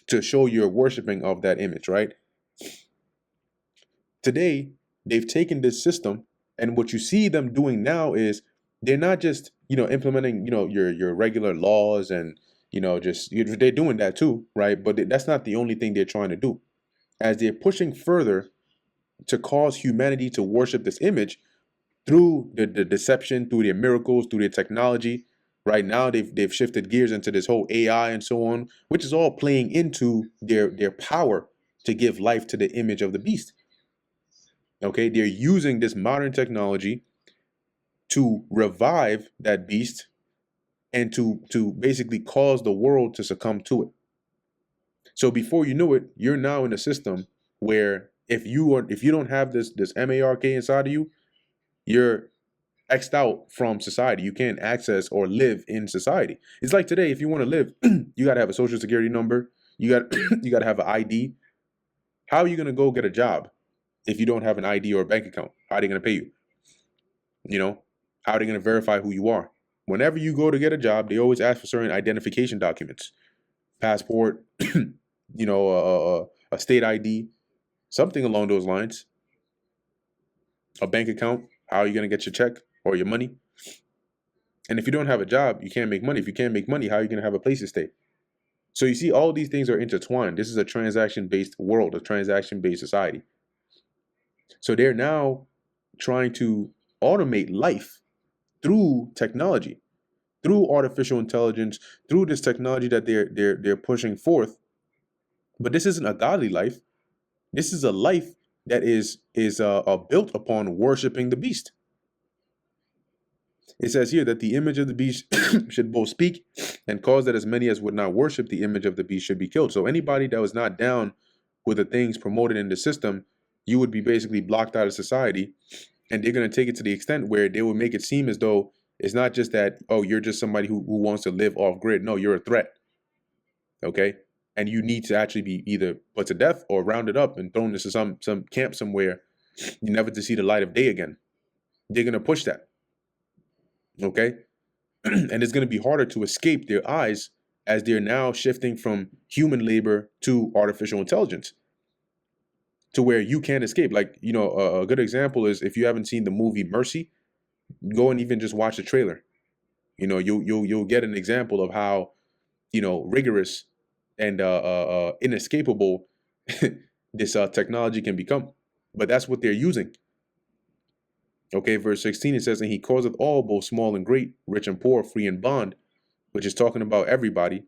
to show your worshiping of that image, right? Today, they've taken this system, and what you see them doing now is they're not just, implementing, your regular laws and, they're doing that too, right? But that's not the only thing they're trying to do. As they're pushing further to cause humanity to worship this image through the deception, through their miracles, through their technology. Right now, they've shifted gears into this whole AI and so on, which is all playing into their power to give life to the image of the beast. Okay, they're using this modern technology to revive that beast and to basically cause the world to succumb to it. So before you know it, you're now in a system where if you don't have this MARK inside of you, you're X'd out from society. You can't access or live in society. It's like today, if you want to live, you got to have a social security number. You got you got to have an ID. How are you going to go get a job if you don't have an ID or a bank account? How are they going to pay you? How are they going to verify who you are? Whenever you go to get a job, they always ask for certain identification documents, passport, a state ID, something along those lines, a bank account. How are you going to get your check or your money? And if you don't have a job, you can't make money. If you can't make money, how are you going to have a place to stay? So you see, all these things are intertwined. This is a transaction-based world, a transaction-based society. So they're now trying to automate life through technology, through artificial intelligence, through this technology that they're pushing forth. But this isn't a godly life. This is a life that is built upon worshiping the beast. It says here that the image of the beast should both speak and cause that as many as would not worship the image of the beast should be killed. So anybody that was not down with the things promoted in the system, you would be basically blocked out of society. And they're going to take it to the extent where they will make it seem as though it's not just that, oh, you're just somebody who wants to live off grid. No, you're a threat. Okay? And you need to actually be either put to death or rounded up and thrown into some camp somewhere, never to see the light of day again. They're going to push that. Okay? And it's going to be harder to escape their eyes as they're now shifting from human labor to artificial intelligence, to where you can't escape. Like, a good example is, if you haven't seen the movie Mercy, go and even just watch the trailer. You'll get an example of how, rigorous and inescapable this technology can become. But that's what they're using. Okay, verse 16, it says, and he causeth all, both small and great, rich and poor, free and bond, which is talking about everybody.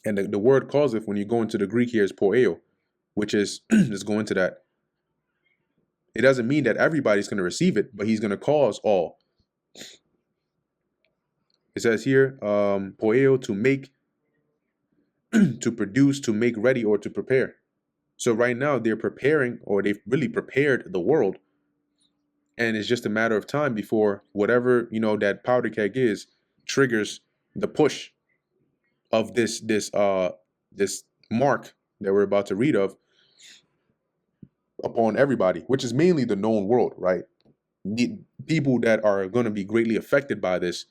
And the word causeth, when you go into the Greek here, is poeo, which is, let's go into that. It doesn't mean that everybody's going to receive it, but he's going to cause all. It says here, poeo, to make, to produce, to make ready, or to prepare. So right now they're preparing, or they've really prepared the world And it's just a matter of time before whatever, that powder keg is triggers the push of this mark that we're about to read of upon everybody, which is mainly the known world, right? The people that are going to be greatly affected by this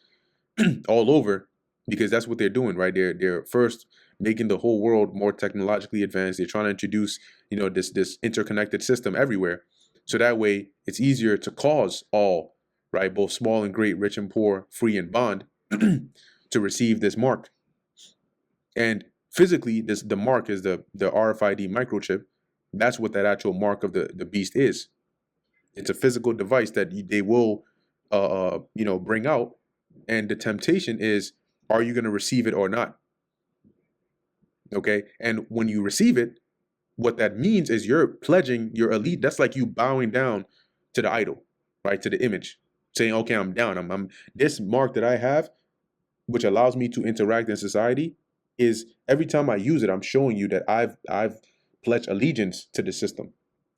all over, because that's what they're doing, right? They're first making the whole world more technologically advanced. They're trying to introduce, this interconnected system everywhere, so that way it's easier to cause all, right, both small and great, rich and poor, free and bond, to receive this mark. And physically, the mark is the RFID microchip. That's what that actual mark of the beast is. It's a physical device that they will, bring out. And the temptation is, are you going to receive it or not? Okay. And when you receive it, what that means is you're pledging your elite. That's like you bowing down to the idol, right? To the image, saying, okay, I'm down. I'm this mark that I have, which allows me to interact in society, is every time I use it, I'm showing you that I've pledged allegiance to the system.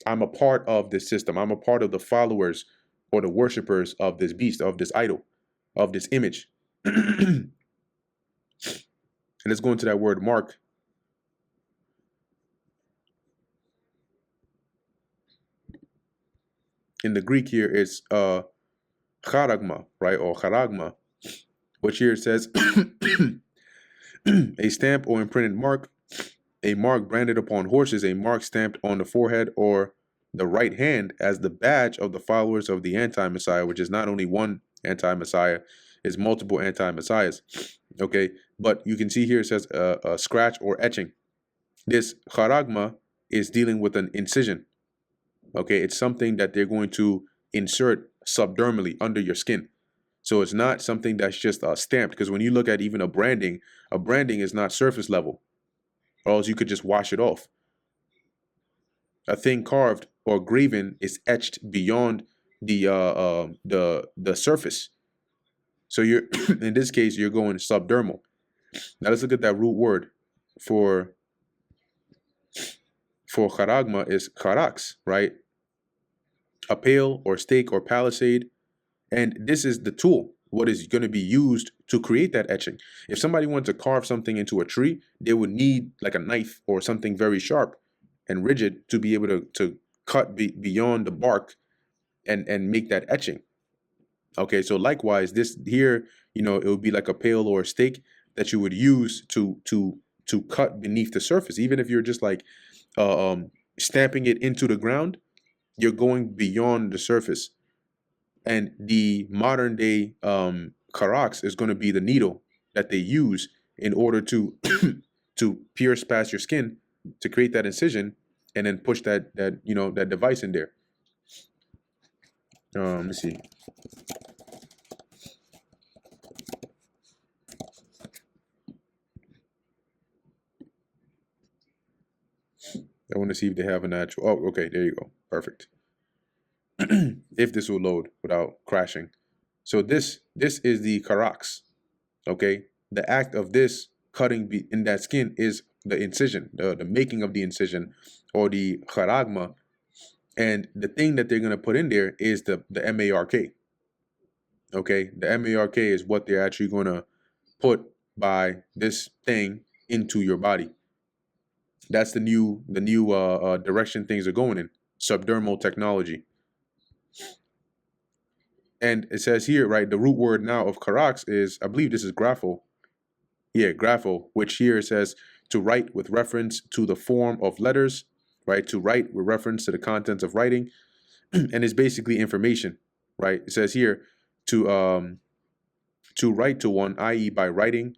I'm a part of this system. I'm a part of the followers or the worshipers of this beast, of this idol, of this image. And let's go into that word mark. In the Greek here, it's charagma, right? Or charagma, which here says a stamp or imprinted mark, a mark branded upon horses, a mark stamped on the forehead or the right hand as the badge of the followers of the anti-Messiah, which is not only one anti-Messiah, it's multiple anti-Messiahs. Okay, but you can see here it says a scratch or etching. This charagma is dealing with an incision. Okay, it's something that they're going to insert subdermally under your skin. So it's not something that's just stamped, because when you look at even a branding is not surface level, or else you could just wash it off. A thing carved or graven is etched beyond the surface. So you're in this case you're going subdermal. Now let's look at that root word for charagma is charax, right? A pale or stake or palisade. And this is the tool, what is going to be used to create that etching. If somebody wanted to carve something into a tree, they would need like a knife or something very sharp and rigid to be able to cut beyond the bark and make that etching. Okay, so likewise, this here, it would be like a pail or a stake that you would use to cut beneath the surface. Even if you're just like stamping it into the ground, you're going beyond the surface. And the modern day Karax is going to be the needle that they use in order to to pierce past your skin to create that incision and then push that device in there. Let's see. I want to see if they have an actual. Oh, okay, there you go. Perfect. If this will load without crashing. So this is the Karax. Okay, the act of this cutting in that skin is the incision, the making of the incision, or the charagma. And the thing that they're going to put in there is the MARK. Okay, the MARK is what they're actually going to put by this thing into your body. That's the new direction things are going in, subdermal technology. And it says here, right, the root word now of Karax is, I believe this is grapho. Yeah, grapho, which here says to write with reference to the form of letters, right? To write with reference to the contents of writing, and it's basically information, right? It says here to write to one, i.e., by writing,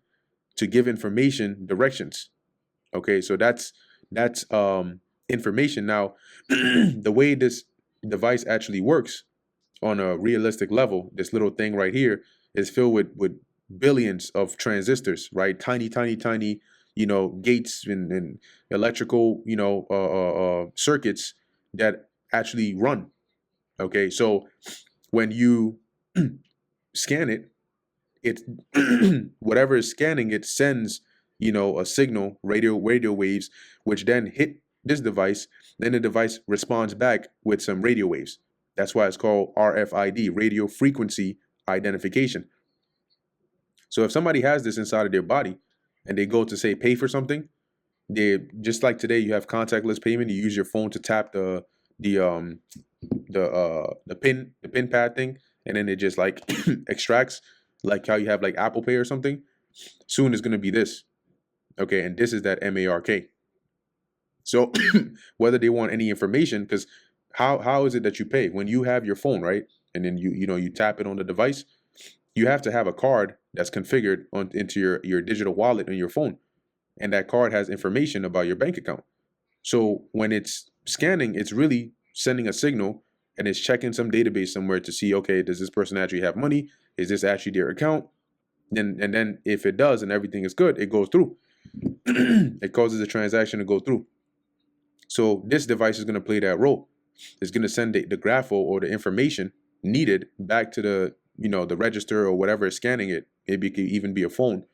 to give information, directions. Okay, so that's information. Now, the way this device actually works on a realistic level, this little thing right here is filled with billions of transistors, right? Tiny, tiny, tiny, gates and electrical, circuits that actually run. Okay, so when you scan it, it whatever is scanning it sends, a signal, radio waves, which then hit this device. Then the device responds back with some radio waves. That's why it's called RFID, radio frequency identification. So if somebody has this inside of their body and they go to say pay for something, they just like today you have contactless payment. You use your phone to tap the um the pin pad thing, and then it just like extracts, like how you have like Apple Pay or something. Soon is gonna be this. Okay, and this is that MARK. So whether they want any information, because how is it that you pay when you have your phone, right? And then you tap it on the device. You have to have a card that's configured into your digital wallet on your phone, and that card has information about your bank account. So when it's scanning, it's really sending a signal, and it's checking some database somewhere to see, okay, does this person actually have money? Is this actually their account? And then if it does and everything is good, it goes through. It causes the transaction to go through. So this device is going to play that role. It's going to send the grapho or the information needed back to the register or whatever is scanning it. Maybe it could even be a phone,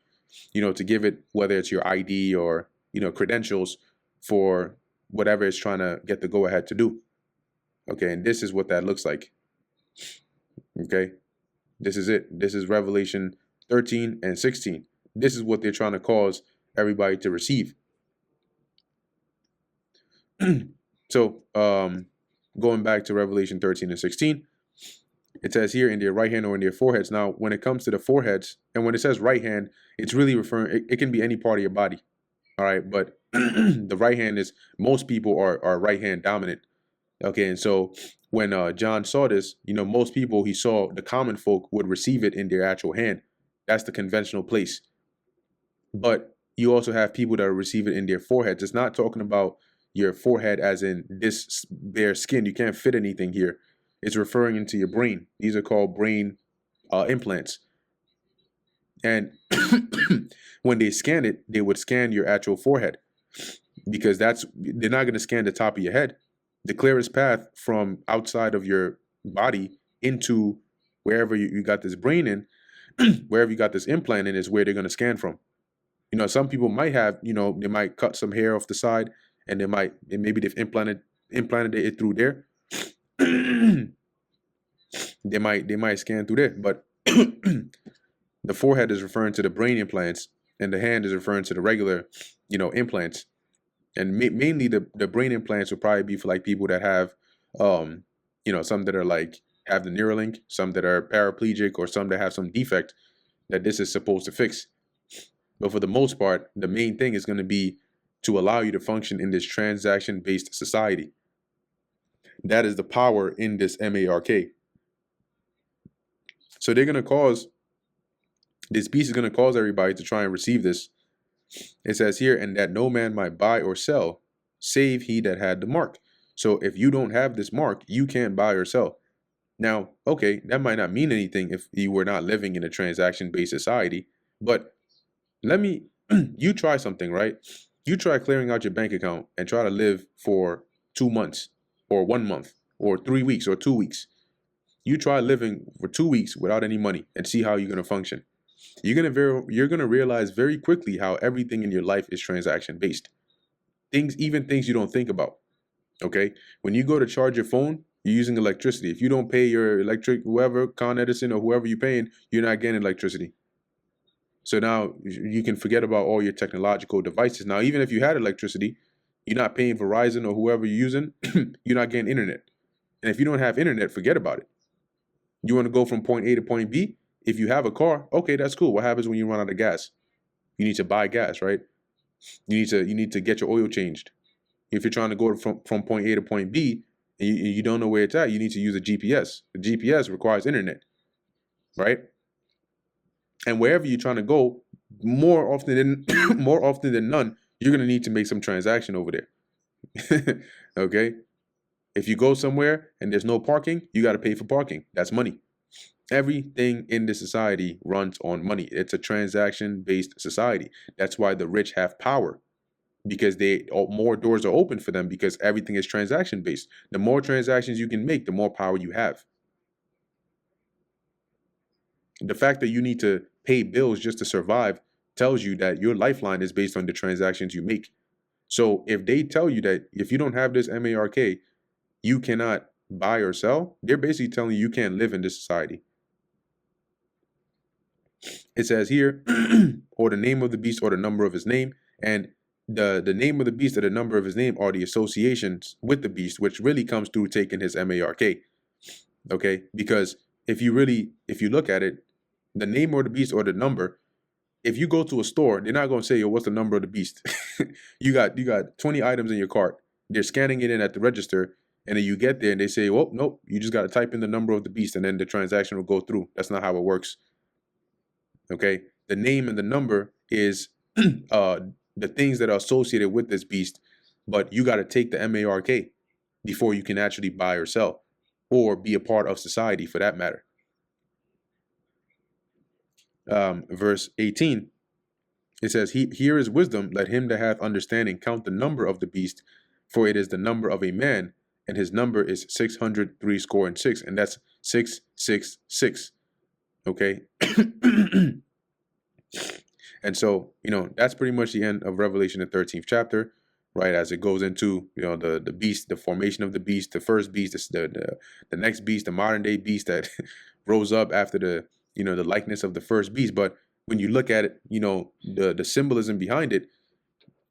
to give it, whether it's your ID or credentials for whatever it's trying to get the go ahead to do. Okay, and this is what that looks like. Okay, this is it. This is Revelation 13 and 16. This is what they're trying to cause everybody to receive. So going back to Revelation 13 and 16, it says here, in their right hand or in their foreheads. Now, when it comes to the foreheads, and when it says right hand, it's really referring, it can be any part of your body. All right, but the right hand is, most people are right hand dominant. Okay, and so when John saw this, most people, he saw the common folk would receive it in their actual hand. That's the conventional place. But you also have people that receive it in their foreheads. It's not talking about your forehead as in this bare skin. You can't fit anything here. It's referring into your brain. These are called brain implants. And when they scan it, they would scan your actual forehead, because they're not going to scan the top of your head. The clearest path from outside of your body into wherever you got this brain in, wherever you got this implant in, is where they're going to scan from. Some people might have, they might cut some hair off the side, and maybe they've implanted it through there. they might scan through there, but the forehead is referring to the brain implants, and the hand is referring to the regular, implants. And mainly the brain implants would probably be for like people that have, some that are like have the Neuralink, some that are paraplegic, or some that have some defect that this is supposed to fix. But for the most part, the main thing is going to be to allow you to function in this transaction-based society. That is the power in this MARK. So this beast is going to cause everybody to try and receive this. It says here, and that no man might buy or sell, save he that had the mark. So if you don't have this mark, you can't buy or sell. Now, okay, that might not mean anything if you were not living in a transaction-based society, but you try something, right? You try clearing out your bank account and try to live for 2 months or 1 month or 3 weeks or 2 weeks. You try living for 2 weeks without any money and see how you're going to function. You're going to realize very quickly how everything in your life is transaction based. Even things you don't think about. Okay? When you go to charge your phone, you're using electricity. If you don't pay your electric, whoever, Con Edison or whoever you're paying, you're not getting electricity. So now you can forget about all your technological devices. Now, even if you had electricity, you're not paying Verizon or whoever you're using, you're not getting internet. And if you don't have internet, forget about it. You want to go from point A to point B? If you have a car, okay, that's cool. What happens when you run out of gas? You need to buy gas, right? You need to get your oil changed. If you're trying to go from point A to point B and you don't know where it's at, you need to use a GPS. The GPS requires internet, right? And wherever you're trying to go, more often than none, you're gonna need to make some transaction over there. Okay? If you go somewhere and there's no parking, you got to pay for parking. That's money. Everything in this society runs on money. It's a transaction-based society. That's why the rich have power, because more doors are open for them, because everything is transaction-based. The more transactions you can make, the more power you have. The fact that you need to pay bills just to survive tells you that your lifeline is based on the transactions you make. So if they tell you that if you don't have this MARK, you cannot buy or sell, they're basically telling you can't live in this society. It says here, or the name of the beast or the number of his name. And the name of the beast or the number of his name are the associations with the beast, which really comes through taking his mark. Okay, because if you look at it, the name or the beast or the number, if you go to a store, they're not going to say, yo, what's the number of the beast? you got 20 items in your cart. They're scanning it in at the register, and then you get there and they say, well, nope, you just got to type in the number of the beast, and then the transaction will go through. That's not how it works. Okay, the name and the number is the things that are associated with this beast, but you got to take the mark before you can actually buy or sell or be a part of society for that matter. Verse 18, it says, here is wisdom, let him that hath understanding count the number of the beast, for it is the number of a man, and his number is 666, and that's 666. Okay. And so, that's pretty much the end of Revelation, the 13th chapter, right? As it goes into, the beast, the formation of the beast, the first beast, the next beast, the modern day beast that rose up after the likeness of the first beast. But when you look at it, the symbolism behind it,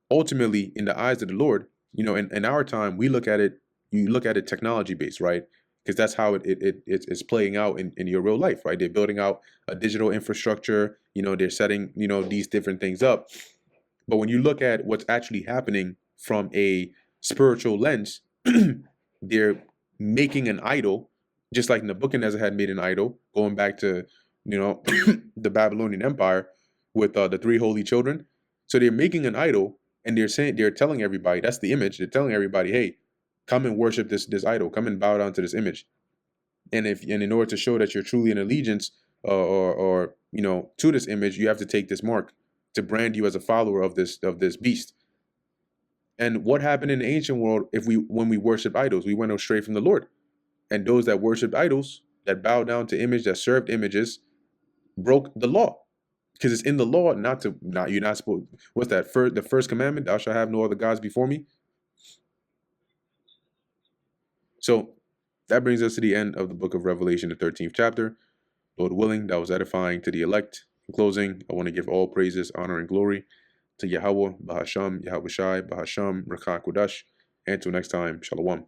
ultimately in the eyes of the Lord, in our time, we look at it, you look at it technology based, right? Because that's how it's playing out in your real life, right? They're building out a digital infrastructure, they're setting, these different things up. But when you look at what's actually happening from a spiritual lens, they're making an idol, just like Nebuchadnezzar had made an idol, going back to, the Babylonian Empire with the three holy children. So they're making an idol, and they're telling everybody, that's the image. They're telling everybody, hey, come and worship this idol, come and bow down to this image. And in order to show that you're truly in allegiance or to this image, you have to take this mark to brand you as a follower of this beast. And what happened in the ancient world when we worshiped idols? We went astray from the Lord. And those that worshiped idols, that bowed down to image, that served images, broke the law. Because it's in the law you're not supposed. What's that? The first commandment, thou shalt have no other gods before me. So that brings us to the end of the book of Revelation, the 13th chapter. Lord willing, that was edifying to the elect. In closing, I want to give all praises, honor, and glory to Yahweh, Bahasham, Yahweh Shai, Bahasham, Rakah Kodash. And until next time, Shalom.